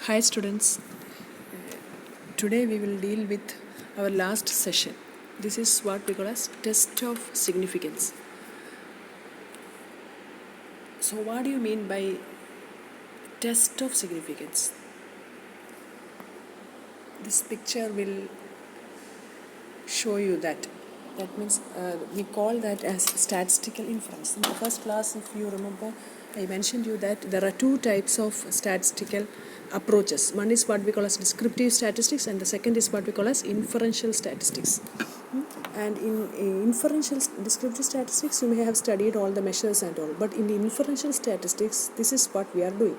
Hi students, today we will deal with our last session. This is what we call as test of significance. So what do you mean by test of significance? This picture will show you that. That means we call that as statistical inference. In the first class, if you remember, I mentioned you that there are two types of statistical approaches. One is what we call as descriptive statistics, and the second is what we call as inferential statistics. And in inferential descriptive statistics, you may have studied all the measures and all, but in the inferential statistics, this is what we are doing.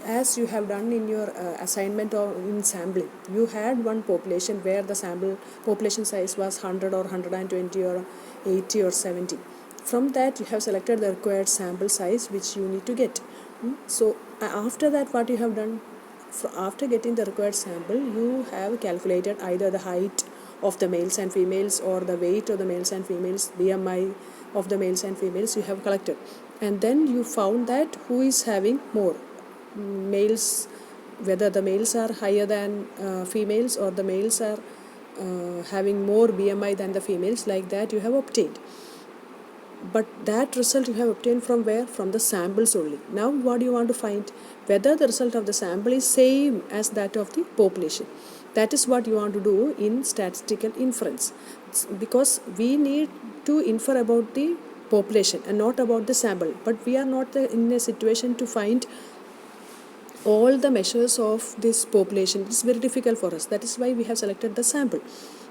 As you have done in your assignment or in sampling, you had one population where the sample population size was 100 or 120 or 80 or 70. From that, you have selected the required sample size which you need to get. So after that, what you have done, after getting the required sample, you have calculated either the height of the males and females or the weight of the males and females, BMI of the males and females you have collected, and then you found that who is having more males, whether the males are higher than females or the males are having more BMI than the females, like that you have obtained. But that result you have obtained from where? From the samples only. Now what do you want to find? Whether the result of the sample is same as that of the population. That is what you want to do in statistical inference, because we need to infer about the population and not about the sample. But we are not in a situation to find all the measures of this population. It's very difficult for us. That is why we have selected the sample.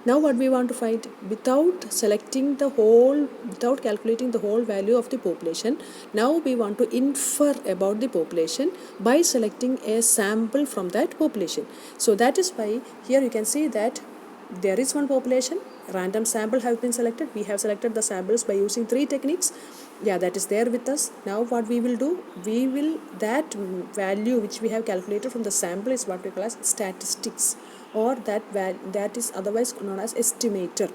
Now what we want to find, without selecting the whole, without calculating the whole value of the population, now we want to infer about the population by selecting a sample from that population. So that is why here you can see that there is one population, random sample have been selected. We have selected the samples by using 3 techniques. Yeah, that is there with us. Now what we will do, we will, that value which we have calculated from the sample is what we call as statistics, or that is otherwise known as estimator.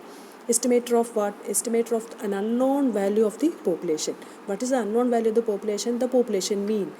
Estimator of what? Estimator of an unknown value of the population. What is the unknown value of the population? The population mean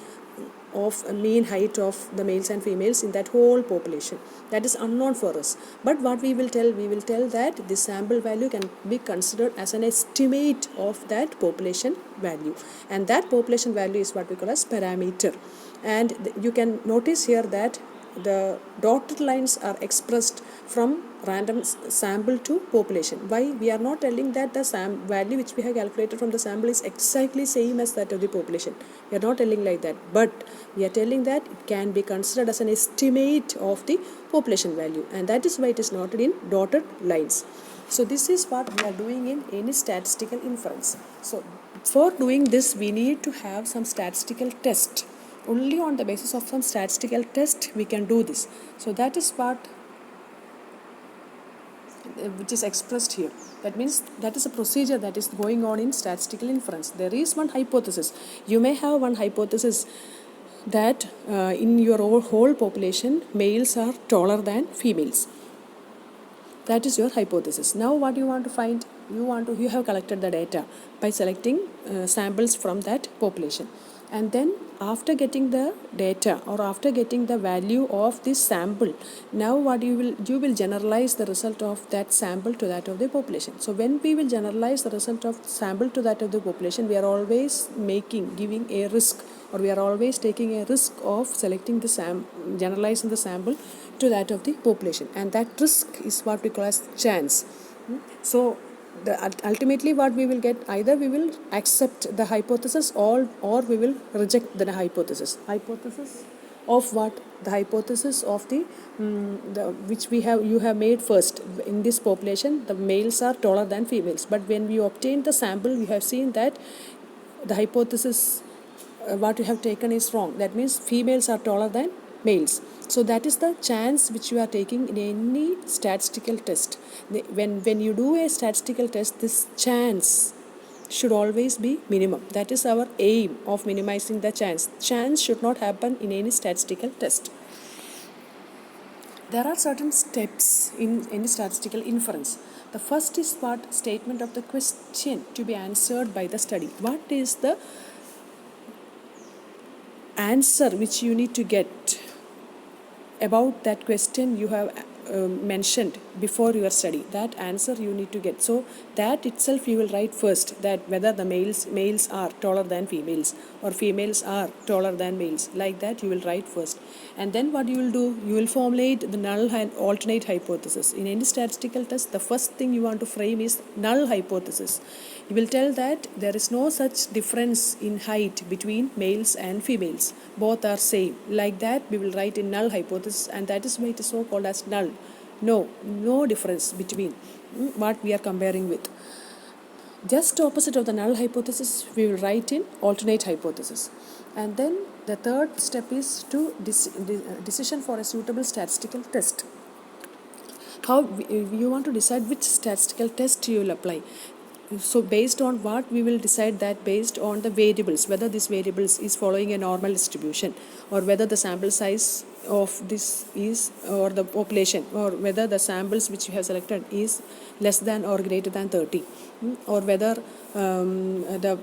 of a mean height of the males and females in that whole population. That is unknown for us. But what we will tell that the sample value can be considered as an estimate of that population value, and that population value is what we call as parameter. And you can notice here that the dotted lines are expressed from random sample to population. Why? We are not telling that the value which we have calculated from the sample is exactly same as that of the population. We are not telling like that, but we are telling that it can be considered as an estimate of the population value, and that is why it is noted in dotted lines. So this is what we are doing in any statistical inference. So for doing this, we need to have some statistical test. Only on the basis of some statistical test we can do this. So that is what which is expressed here. That means that is a procedure that is going on in statistical inference. There is one hypothesis. You may have one hypothesis that in your whole population, males are taller than females. That is your hypothesis. Now what you want to find? You have collected the data by selecting samples from that population. And then after getting the data or after getting the value of this sample, now what you will generalize the result of that sample to that of the population. So when we will generalize the result of sample to that of the population, we are always giving a risk, or we are always taking a risk of selecting the generalizing the sample to that of the population, and that risk is what we call as chance. So ultimately what we will get, either we will accept the hypothesis or we will reject the hypothesis. Hypothesis of what? The hypothesis of the which you have made first. In this population, the males are taller than females, but when we obtain the sample, we have seen that the hypothesis what you have taken is wrong. That means females are taller than males. So that is the chance which you are taking in any statistical test. When you do a statistical test, this chance should always be minimum. That is our aim of minimizing the chance. Chance should not happen in any statistical test. There are certain steps in any statistical inference. The first is what? Statement of the question to be answered by the study. What is the answer which you need to get about that question you have mentioned before your study. That answer you need to get. So that itself you will write first, that whether the males are taller than females or females are taller than males. Like that you will write first. And then what you will do, you will formulate the null and alternate hypothesis. In any statistical test, the first thing you want to frame is null hypothesis. You will tell that there is no such difference in height between males and females. Both are same. Like that we will write in null hypothesis, and that is why it is so called as null. No difference between what we are comparing with. Just opposite of the null hypothesis, we will write in alternate hypothesis. And then the third step is to decision for a suitable statistical test. How you want to decide which statistical test you will apply. So based on what we will decide that, based on the variables, whether this variables is following a normal distribution, or whether the sample size of this is, or the population, or whether the samples which you have selected is less than or greater than 30, or whether the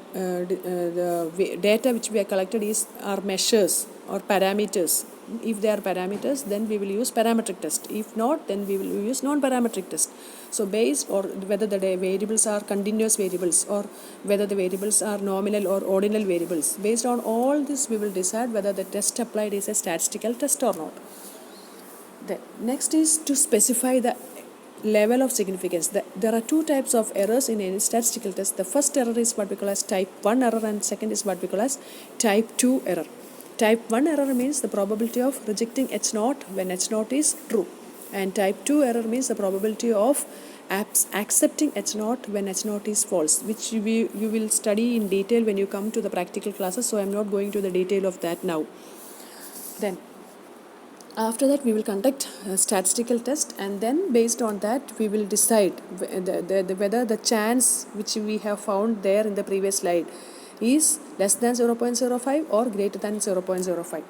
data which we have collected are measures or parameters. If they are parameters, then we will use parametric test. If not, then we will use non-parametric test. So based, or whether the variables are continuous variables, or whether the variables are nominal or ordinal variables. Based on all this, we will decide whether the test applied is a statistical test or not. The next is to specify the level of significance. There are two types of errors in any statistical test. The first error is what we call as type 1 error, and second is what we call as type 2 error. Type 1 error means the probability of rejecting H0 when H0 is true. And type 2 error means the probability of accepting H0 when H0 is false, which you will study in detail when you come to the practical classes. So I am not going to the detail of that now. Then after that we will conduct a statistical test, and then based on that we will decide whether the chance which we have found there in the previous slide is less than 0.05 or greater than 0.05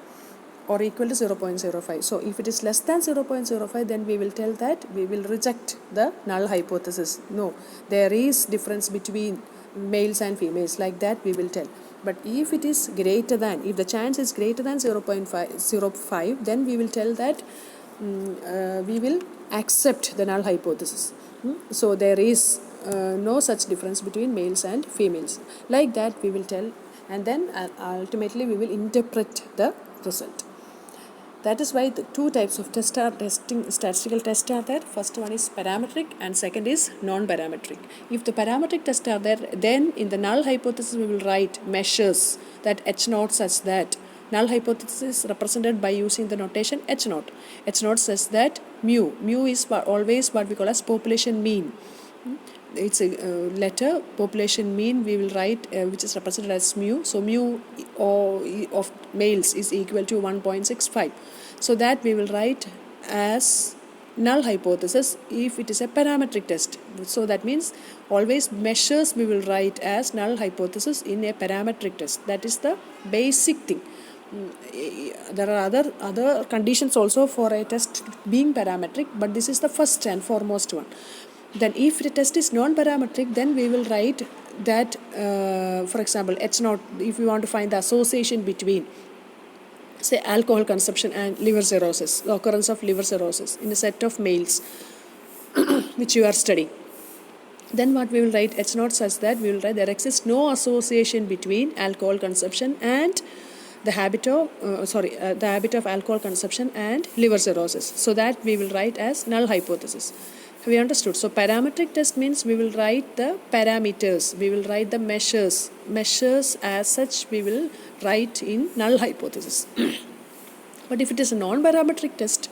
or equal to 0.05. So if it is less than 0.05, then we will tell that we will reject the null hypothesis. No, there is difference between males and females. Like that we will tell. But if it is greater than, if the chance is greater than 0.05, then we will tell that we will accept the null hypothesis. So there is no such difference between males and females. Like that we will tell, and then ultimately we will interpret the result. That is why the two types of statistical tests are there. First one is parametric and second is non-parametric. If the parametric tests are there, then in the null hypothesis we will write measures that H0 such that. Null hypothesis is represented by using the notation H0. H0 says that mu is always what we call as population mean. It's a letter population mean we will write, which is represented as mu. So mu of males is equal to 1.65. So that we will write as null hypothesis if it is a parametric test. So that means always measures we will write as null hypothesis in a parametric test. That is the basic thing. There are other conditions also for a test being parametric, but this is the first and foremost one. Then if the test is non-parametric, then we will write that, for example, H0, if we want to find the association between, say, alcohol consumption and liver cirrhosis, the occurrence of liver cirrhosis in a set of males which you are studying. Then what we will write, H0 such that we will write there exists no association between alcohol consumption and the habit of alcohol consumption and liver cirrhosis. So that we will write as null hypothesis. Have you understood? So parametric test means we will write the parameters, we will write the measures as such we will write in null hypothesis. But if it is a non-parametric test,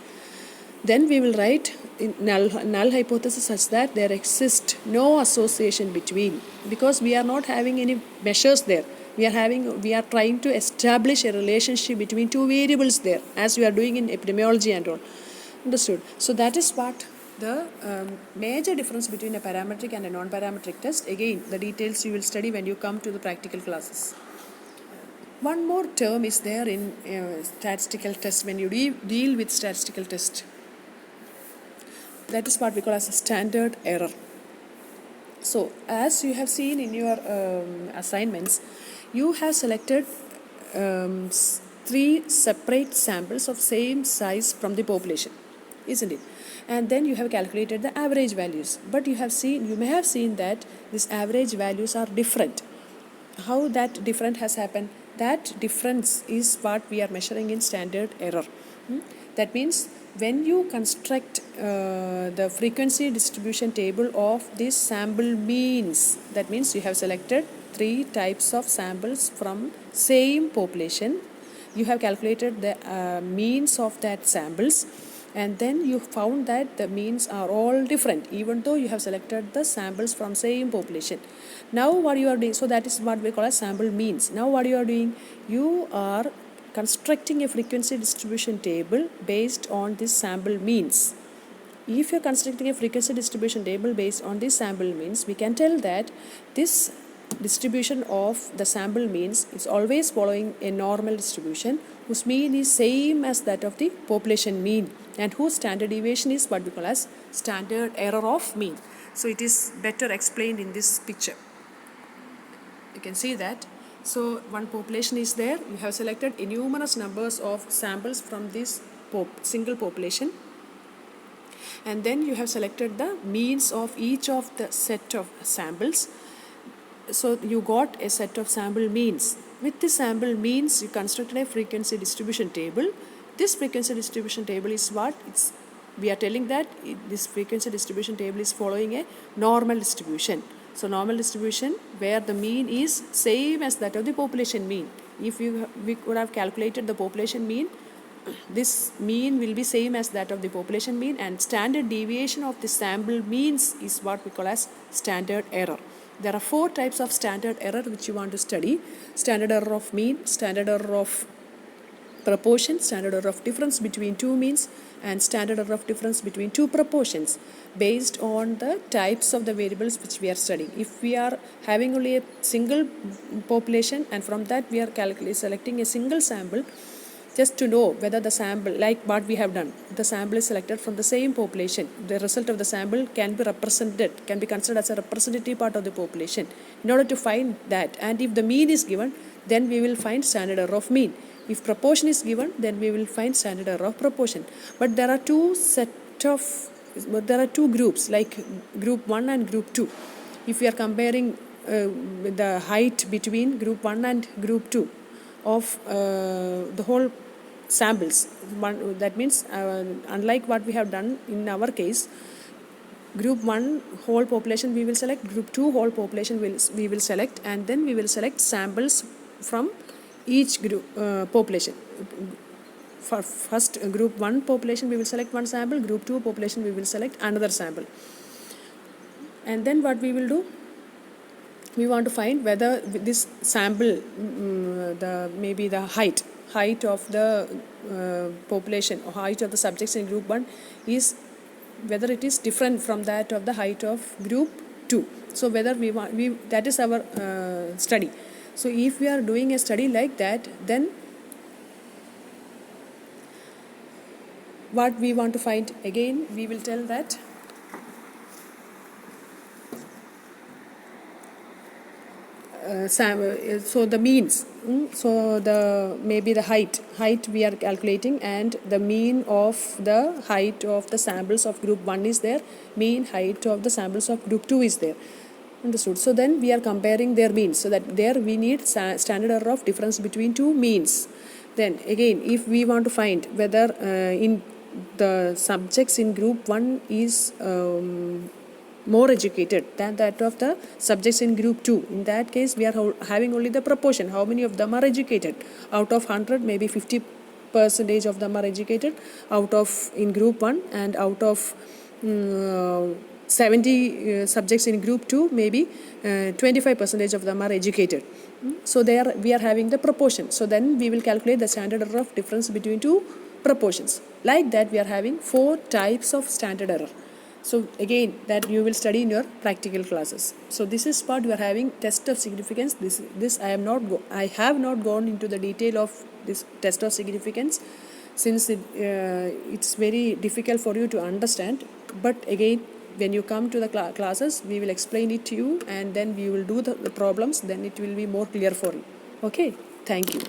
then we will write in null hypothesis such that there exists no association between, because we are not having any measures there. We are trying to establish a relationship between two variables there, as we are doing in epidemiology and all. Understood? So that is what the major difference between a parametric and a non-parametric test. Again, the details you will study when you come to the practical classes. One more term is there in statistical test when you deal with statistical test. That is what we call as a standard error. So as you have seen in your assignments, you have selected 3 separate samples of same size from the population, isn't it? And then you have calculated the average values, but you may have seen that these average values are different. How that different has happened? That difference is what we are measuring in standard error. That means when you construct the frequency distribution table of this sample means, that means you have selected 3 types of samples from same population. You have calculated the means of that samples, and then you found that the means are all different even though you have selected the samples from same population. Now what you are doing, so that is what we call as sample means. Now what you are doing, you are constructing a frequency distribution table based on this sample means. If you are constructing a frequency distribution table based on this sample means, we can tell that this distribution of the sample means is always following a normal distribution whose mean is same as that of the population mean, and whose standard deviation is what we call as standard error of mean. So it is better explained in this picture. You can see that. So one population is there. You have selected numerous numbers of samples from this single population, and then you have selected the means of each of the set of samples. So you got a set of sample means. With the sample means, you constructed a frequency distribution table. This frequency distribution table is what? We are telling that this frequency distribution table is following a normal distribution. So normal distribution where the mean is same as that of the population mean. If we could have calculated the population mean, this mean will be same as that of the population mean, and standard deviation of the sample means is what we call as standard error. There are 4 types of standard error which you want to study: standard error of mean, standard error of proportion, standard error of difference between 2 means, and standard error of difference between 2 proportions, based on the types of the variables which we are studying. If we are having only a single population and from that we are selecting a single sample, just to know whether the sample, like what we have done, the sample is selected from the same population, the result of the sample can be considered as a representative part of the population. In order to find that, and if the mean is given, then we will find standard error of mean. If proportion is given, then we will find standard error of proportion. But there are two groups, like group 1 and group 2. If we are comparing the height between group 1 and group 2 of the whole samples, that means unlike what we have done in our case, group 1 whole population we will select, group 2 whole population we will select, and then we will select samples from each group population. For first group 1 population we will select one sample, group 2 population we will select another sample. And then what we will do, we want to find whether this sample, maybe the height of the population or height of the subjects in group 1 is whether it is different from that of the height of group 2. So whether that is our study. So if we are doing a study like that, then what we want to find, again we will tell that so the means, so maybe the height we are calculating, and the mean of the height of the samples of group 1 is there, mean height of the samples of group 2 is there. Understood? So then we are comparing their means, so that there we need standard error of difference between 2 means. Then again, if we want to find whether in the subjects in group 1 is more educated than that of the subjects in group 2, in that case we are having only the proportion, how many of them are educated. Out of 100, maybe 50% of them are educated in group 1, and out of 70 subjects in group 2, maybe 25% of them are educated. So there we are having the proportion. So then we will calculate the standard error of difference between 2 proportions. Like that we are having 4 types of standard error. So again, that you will study in your practical classes. So this is what we are having, test of significance. This I have not gone into the detail of this test of significance, since it's very difficult for you to understand. But again, when you come to the classes, we will explain it to you, and then we will do the problems. Then it will be more clear for you. Okay, thank you.